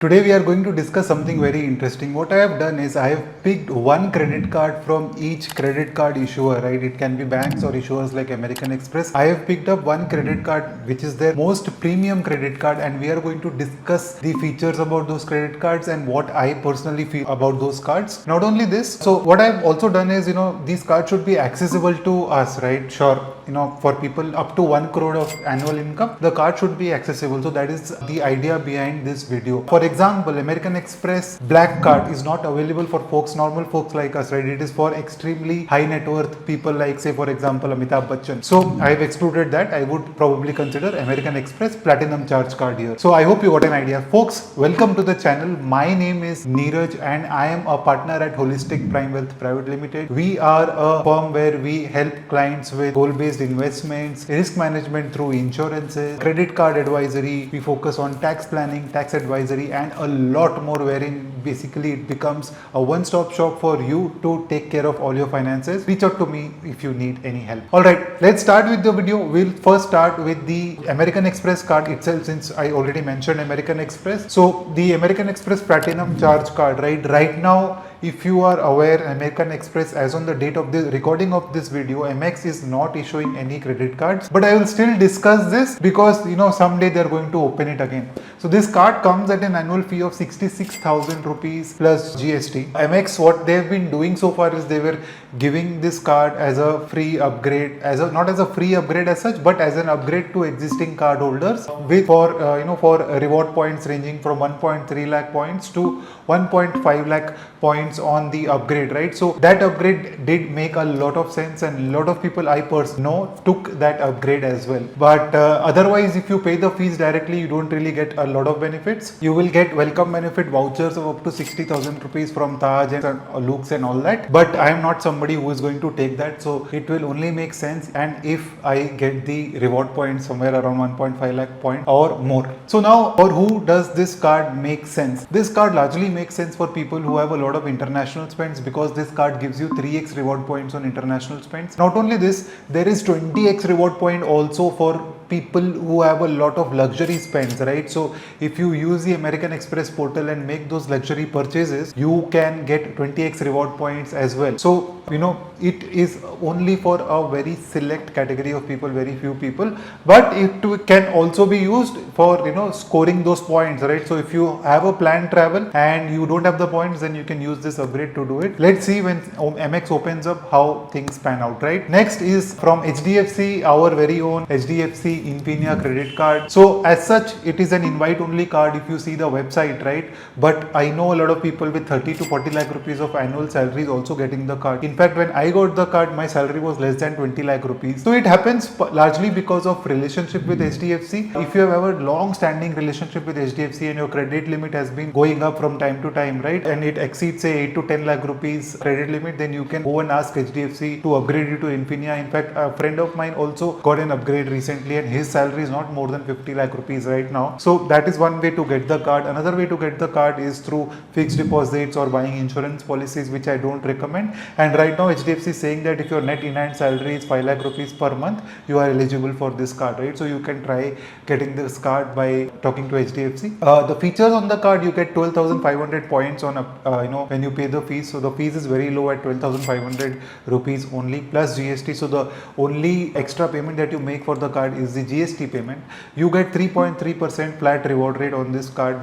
Today we are going to discuss something very interesting. What I have done is I have picked one credit card from each credit card issuer, right? It can be banks or issuers like American Express. I have picked up one credit card which is their most premium credit card, and we are going to discuss the features about those credit cards and what I personally feel about those cards. Not only this, so what I've also done is, these cards should be accessible to us, right? Sure, for people up to 1 crore of annual income, the card should be accessible. So that is the idea behind this video. For example, American Express Black Card is not available for normal folks like us, right? It is for extremely high net worth people like, say, for example, Amitabh Bachchan. So I have excluded that. I would probably consider American Express Platinum Charge Card here. So I hope you got an idea. Folks, welcome to the channel. My name is Niraj and I am a partner at Holistic Prime Wealth Private Limited. We are a firm where we help clients with goal-based investments, risk management through insurances, credit card advisory. We focus on tax planning, tax advisory, and a lot more, wherein basically it becomes a one-stop shop for you to take care of all your finances. Reach out to me if you need any help. Alright, let's start with the video. We'll first start with the American Express card itself, since I already mentioned American Express. So the American Express Platinum Charge Card, right now, if you are aware, American Express, as on the date of the recording of this video, Amex is not issuing any credit cards. But I will still discuss this because someday they are going to open it again. So this card comes at an annual fee of 66,000 rupees plus GST. Amex, what they have been doing so far is they were giving this card as a free upgrade, not as a free upgrade as such, but as an upgrade to existing card holders for reward points ranging from 1.3 lakh points to 1.5 lakh points on the upgrade, right? So that upgrade did make a lot of sense, and a lot of people I personally know took that upgrade as well. But otherwise, if you pay the fees directly, you don't really get a lot of benefits. You will get welcome benefit vouchers of up to 60,000 rupees from Taj and Luke's and all that. But I am not somebody who is going to take that, so it will only make sense and if I get the reward points somewhere around 1.5 lakh point or more. So now, for who does this card make sense? This card largely makes sense for people who have a lot of international spends, because this card gives you 3x reward points on international spends. Not only this, there is 20x reward point also for people who have a lot of luxury spends, right? So if you use the American Express portal and make those luxury purchases, you can get 20x reward points as well. So it is only for a very select category of people, very few people, but it can also be used for scoring those points, right? So if you have a planned travel and you don't have the points, then you can use this upgrade to do it. Let's see when Amex opens up how things pan out, right? Next is from HDFC, our very own HDFC Infinia credit card. So as such, it is an invite only card if you see the website, right? But I know a lot of people with 30 to 40 lakh rupees of annual salary is also getting the card. In fact, when I got the card, my salary was less than 20 lakh rupees. So it happens largely because of relationship with HDFC. If you have a long standing relationship with HDFC and your credit limit has been going up from time to time, right? And it exceeds say 8 to 10 lakh rupees credit limit, then you can go and ask HDFC to upgrade you to Infinia. In fact, a friend of mine also got an upgrade recently and his salary is not more than 50 lakh rupees right now. So that is one way to get the card. Another way to get the card is through fixed deposits or buying insurance policies, which I don't recommend. And right now HDFC is saying that if your net in-hand salary is 5 lakh rupees per month, you are eligible for this card, right? So you can try getting this card by talking to HDFC. The features on the card, you get 12,500 points on when you pay the fees. So the fees is very low at 12,500 rupees only plus GST. So the only extra payment that you make for the card is the GST payment. You get 3.3% flat reward rate on this card.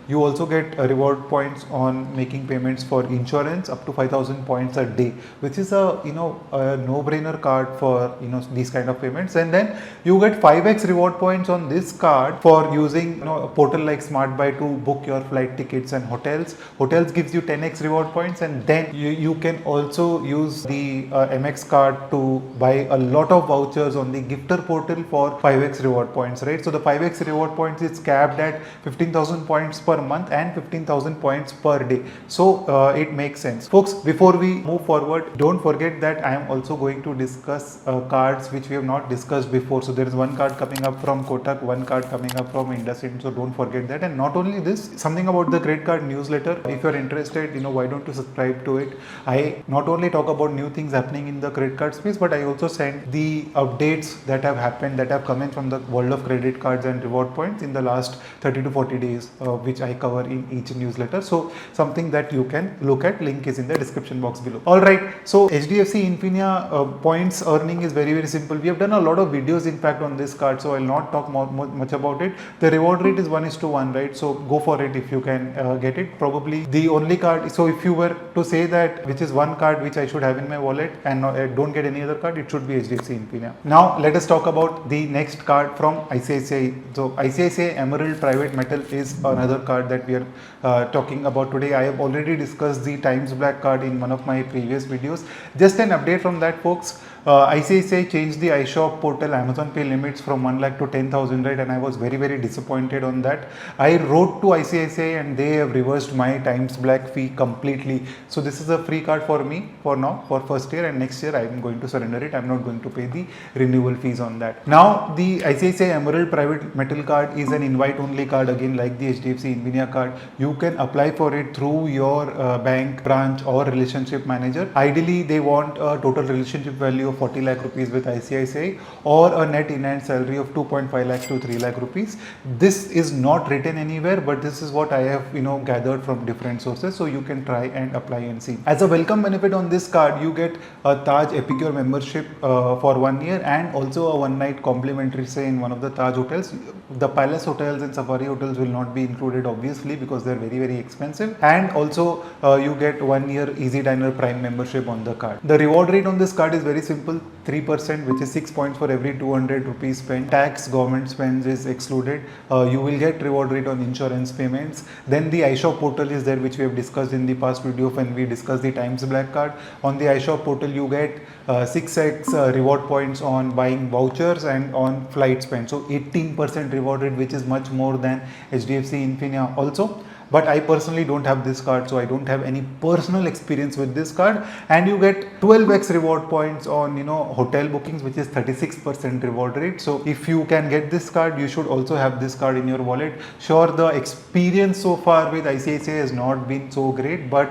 You also get reward points on making payments for insurance up to 5,000 points a day, which is a no-brainer card for these kind of payments. And then you get 5x reward points on this card for using a portal like SmartBuy to book your flight tickets and hotels. Hotels gives you 10x reward points, and then you can also use the Amex card to buy a lot of vouchers on the gifter portal for 5x reward points, right? So the 5x reward points is capped at 15,000 points per month and 15,000 points per day. So it makes sense. Folks, before we move forward, don't forget that I am also going to discuss cards which we have not discussed before. So there is one card coming up from Kotak, one card coming up from IndusInd. So don't forget that. And not only this, something about the credit card newsletter. If you are interested, why don't you subscribe to it? I not only talk about new things happening in the credit card space, but I also send the updates that have happened, that have have come in from the world of credit cards and reward points in the last 30 to 40 days, which I cover in each newsletter. So something that you can look at, link is in the description box below. Alright, so HDFC Infinia points earning is very simple. We have done a lot of videos in fact on this card, so I'll not talk much about it. The reward rate is 1:1, right? So go for it if you can get it. Probably the only card, so if you were to say that which is one card which I should have in my wallet and don't get any other card, it should be HDFC Infinia. Now let us talk about the next card from ICICI. So ICICI Emeralde Private Metal is another card that we are talking about today. I have already discussed the Times Black card in one of my previous videos. Just an update from that, folks. ICICI changed the iShop portal Amazon Pay limits from 1 lakh to 10,000, right? And I was very disappointed on that. I wrote to ICICI and they have reversed my Times Black fee completely. So this is a free card for me for now, for first year, and next year I am going to surrender it. I am not going to pay the renewal fees on that. Now the ICICI Emeralde Private Metal card is an invite only card, again like the HDFC Infinia card. You can apply for it through your bank branch or relationship manager. Ideally they want a total relationship value of 40 lakh rupees with ICICI or a net in-hand salary of 2.5 lakhs to 3 lakh rupees. This is not written anywhere, but this is what I have gathered from different sources, so you can try and apply and see. As a welcome benefit on this card, you get a Taj Epicure membership for 1 year and also a one night complimentary stay in one of the Taj hotels. The Palace hotels and Safari hotels will not be included obviously because they are very expensive, and also you get 1 year Easy Diner Prime membership on the card. The reward rate on this card is very simple, 3%, which is 6 points for every 200 rupees spent. Tax, government spends is excluded. You will get reward rate on insurance payments. Then the iShop portal is there, which we have discussed in the past video when we discussed the Times Black card. On the iShop portal you get 6x reward points on buying vouchers and on flight spend. So 18% reward rate, which is much more than HDFC Infinia also. But I personally don't have this card, so I don't have any personal experience with this card. And you get 12x reward points on hotel bookings, which is 36% reward rate. So if you can get this card, you should also have this card in your wallet. Sure, the experience so far with ICICI has not been so great, but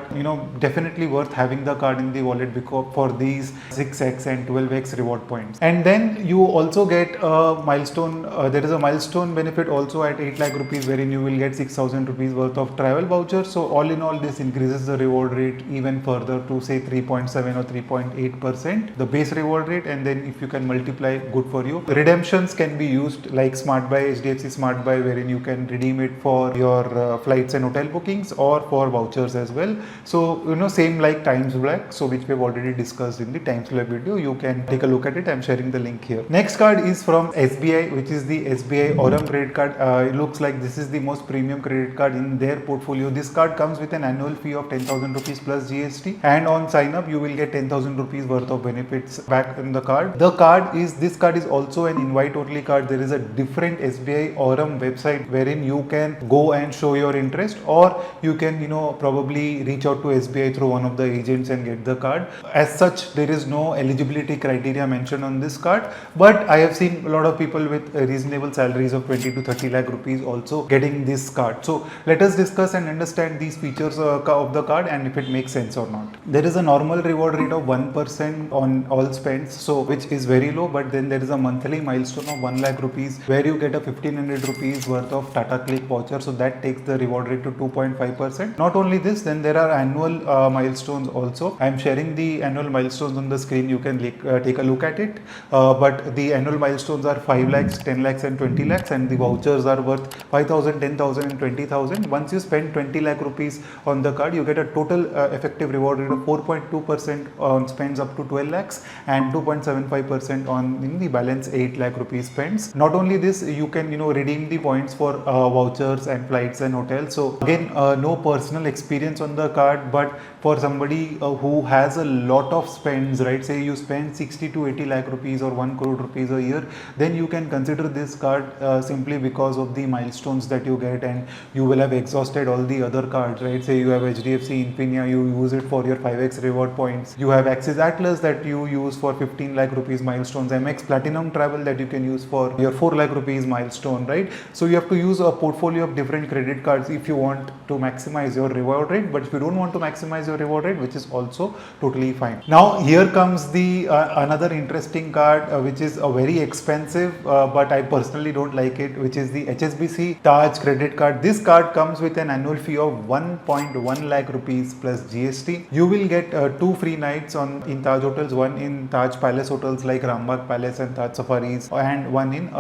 definitely worth having the card in the wallet because for these 6x and 12x reward points. And then you also get a milestone. There is a milestone benefit also at 8 lakh rupees, wherein you will get 6,000 rupees worth of travel vouchers. So all in all, this increases the reward rate even further to say 3.7 or 3.8%, the base reward rate, and then if you can multiply, good for you. Redemptions can be used like Smart Buy, HDFC Smart Buy, wherein you can redeem it for your flights and hotel bookings or for vouchers as well. So same like Times Black, so which we have already discussed in the Times Black video. You can take a look at it. I'm sharing the link here. Next card is from SBI, which is the SBI Aurum credit card. It looks like this is the most premium credit card in their portfolio. This card comes with an annual fee of 10,000 rupees plus GST, and on sign up you will get 10,000 rupees worth of benefits back in the card. This card is also an invite only card. There is a different SBI Aurum website wherein you can go and show your interest, or you can probably reach out to SBI through one of the agents and get the card. As such, there is no eligibility criteria mentioned on this card, but I have seen a lot of people with reasonable salaries of 20 to 30 lakh rupees also getting this card. So let us discuss and understand these features of the card and if it makes sense or not. There is a normal reward rate of 1% on all spends, so which is very low, but then there is a monthly milestone of 1 lakh rupees where you get a 1500 rupees worth of Tata Click voucher, so that takes the reward rate to 2.5%. Not only this, then there are annual milestones also. I am sharing the annual milestones on the screen. You can take a look at it, but the annual milestones are 5 lakhs, 10 lakhs and 20 lakhs, and the vouchers are worth 5,000, 10,000 and 20,000. Once you spend 20 lakh rupees on the card, you get a total effective reward rate of 4.2% on spends up to 12 lakhs and 2.75% on the balance 8 lakh rupees spends. Not only this, you can redeem the points for vouchers and flights and hotels. So again, no personal experience on the card, but for somebody who has a lot of spends, right, say you spend 60 to 80 lakh rupees or 1 crore rupees a year, then you can consider this card simply because of the milestones that you get, and you will have exhausted exhausted all the other cards, right? Say you have HDFC Infinia, you use it for your 5x reward points. You have Axis Atlas that you use for 15 lakh rupees milestones, Amex Platinum travel that you can use for your 4 lakh rupees milestone, right? So you have to use a portfolio of different credit cards if you want to maximize your reward rate, but if you don't want to maximize your reward rate, which is also totally fine. Now here comes the another interesting card which is a very expensive but I personally don't like it, which is the HSBC Taj credit card. This card comes with an annual fee of 1.1 lakh rupees plus GST. You will get 2 free nights in Taj hotels, one in Taj Palace hotels like Rambagh Palace and Taj Safaris, and one in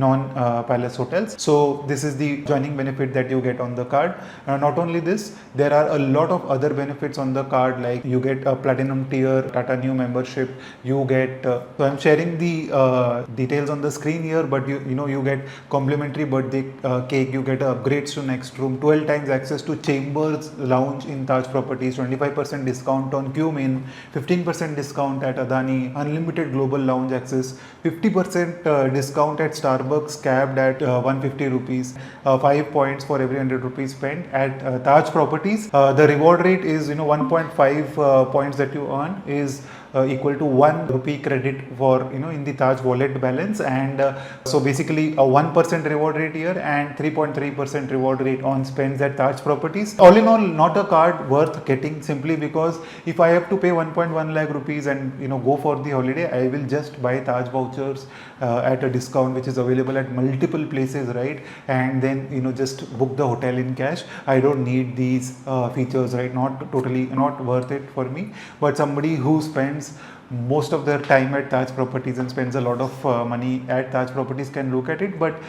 non-Palace hotels. So this is the joining benefit that you get on the card. Not only this, there are a lot of other benefits on the card, like you get a platinum tier Tata Neu membership. You get so I'm sharing the details on the screen here, but you get complimentary birthday cake, you get upgrades to next room, 12 times access to Chambers Lounge in Taj Properties, 25% discount on Qmin, 15% discount at Adani, unlimited global lounge access, 50% discount at Starbucks capped at 150 rupees, 5 points for every 100 rupees spent at Taj Properties. The reward rate is 1.5 points that you earn is equal to 1 rupee credit for in the Taj wallet balance, and so basically a 1% reward rate here and 3.3% reward rate on spends at Taj Properties. All in all, not a card worth getting, simply because if I have to pay 1.1 lakh rupees and go for the holiday, I will just buy Taj vouchers at a discount which is available at multiple places, right? And then just book the hotel in cash. I don't need these features, right? Not worth it for me. But somebody who spends most of their time at Taj Properties and spends a lot of money at Taj Properties can look at it. But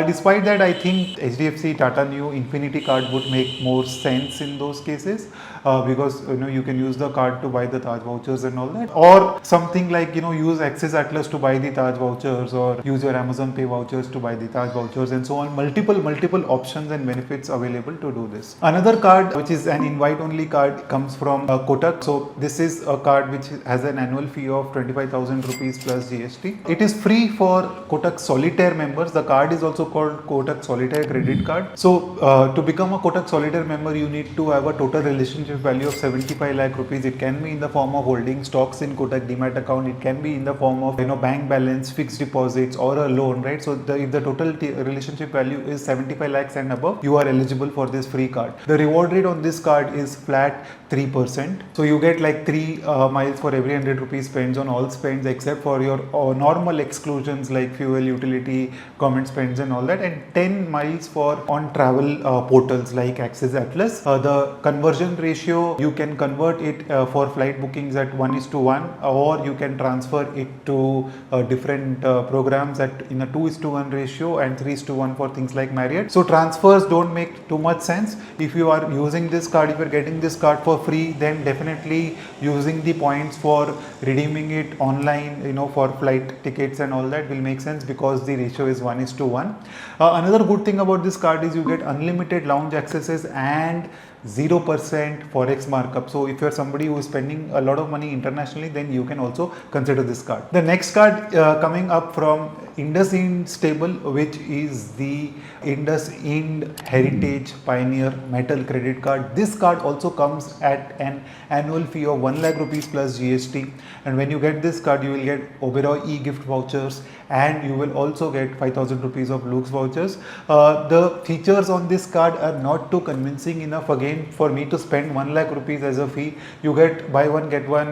despite that, I think HDFC Tata Neu Infinity card would make more sense in those cases, because you can use the card to buy the Taj vouchers and all that, or something like use Axis Atlas to buy the Taj vouchers, or use your Amazon Pay vouchers to buy the Taj vouchers, and so on. Multiple options and benefits available to do this. Another card, which is an invite only card, comes from Kotak. So this is a card which has an annual fee of 25,000 rupees plus GST. It is free for Kotak Solitaire members. The card is also called Kotak Solitaire credit card. So to become a Kotak Solitaire member, you need to have a total relationship value of 75 lakh rupees. It can be in the form of holding stocks in Kotak Demat account. It can be in the form of bank balance, fixed deposits, or a loan, right? So if the total relationship value is 75 lakhs and above, you are eligible for this free card. The reward rate on this card is flat 3%. So you get like 3 miles for every 100 rupees spends on all spends, except for your normal exclusions like fuel, utility, government spends and all that, and 10 miles for on travel portals like Axis Atlas. The conversion ratio, you can convert it for flight bookings at 1:1, or you can transfer it to different programs in a 2:1 ratio and 3:1 for things like Marriott. So transfers don't make too much sense. If you are using this card, if you are getting this card for free, then definitely using the points for redeeming it online, for flight tickets and all that will make sense, because the ratio is 1:1. Another good thing about this card is you get unlimited lounge accesses and 0% forex markup. So if you're somebody who is spending a lot of money internationally, then you can also consider this card. The next card coming up from IndusInd stable, which is the IndusInd Heritage Pioneer Metal credit card. This card also comes at an annual fee of 1 lakh rupees plus GST, and when you get this card, you will get Oberoi e-gift vouchers, and you will also get 5,000 rupees of Lux vouchers. The features on this card are not too convincing enough again for me to spend 1 lakh rupees as a fee. You get buy one get one,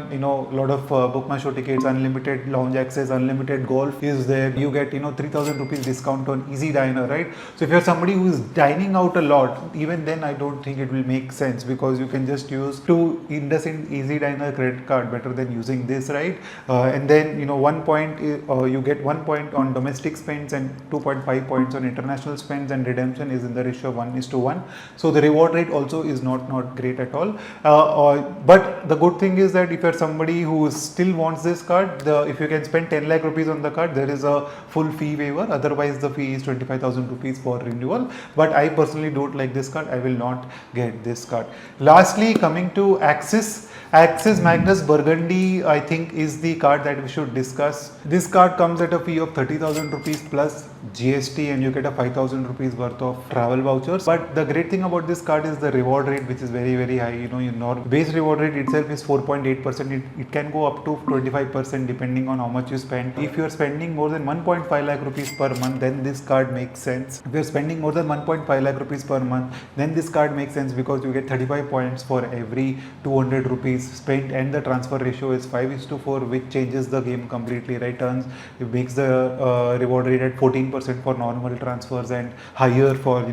lot of book my show tickets, unlimited lounge access, unlimited golf is there. You get 3,000 rupees discount on Easy Diner, right? So if you're somebody who is dining out a lot, even then I don't think it will make sense, because you can just use IndusInd Easy Diner credit card better than using this, right? And then 1 point, you get 1 point on domestic spends and 2.5 points on international spends, and redemption is in the ratio of 1:1. So the reward rate also is not great at all. But the good thing is that if you're somebody who still wants this card, if you can spend 10 lakh rupees on the card, there is a full fee waiver. Otherwise the fee is 25,000 rupees for renewal. But I personally don't like this card. I will not get this card. Lastly, coming to Axis Magnus Burgundy, I think is the card that we should discuss. This card comes at a fee of 30,000 rupees plus GST and you get a 5,000 rupees worth of travel vouchers. But the great thing about this card is the reward rate, which is very, very high. You know, your base reward rate itself is 4.8%. It can go up to 25% depending on how much you spend. If you are spending more than 1.5 lakh rupees per month, then this card makes sense. If you are spending more than 1.5 lakh rupees per month, then this card makes sense because you get 35 points for every 200 rupees spent, and the transfer ratio is 5:4, which changes the game completely, right? It makes the reward rate at 14% for normal transfers and higher for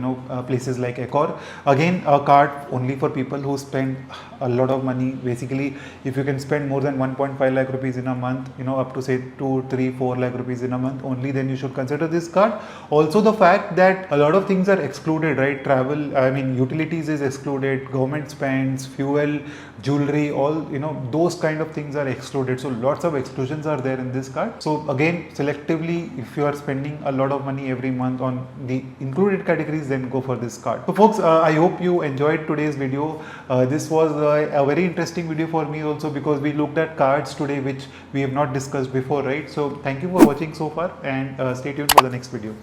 places like Accor. Again, a card only for people who spend a lot of money. Basically, if you can spend more than 1.5 lakh rupees in a month, up to say 2, 3, 4 lakh rupees in a month, only then you should consider this card. Also, the fact that a lot of things are excluded, right? Travel, utilities is excluded, government spends, fuel, jewelry, all those kind of things are excluded. So lots of exclusions are there in this card. So again, selectively, if you are spending a lot of money every month on the included categories, then go for this card. So folks, I hope you enjoyed today's video. This was a very interesting video for me also, because we looked at cards today which we have not discussed before, right? So thank you for watching so far, and stay tuned for the next video.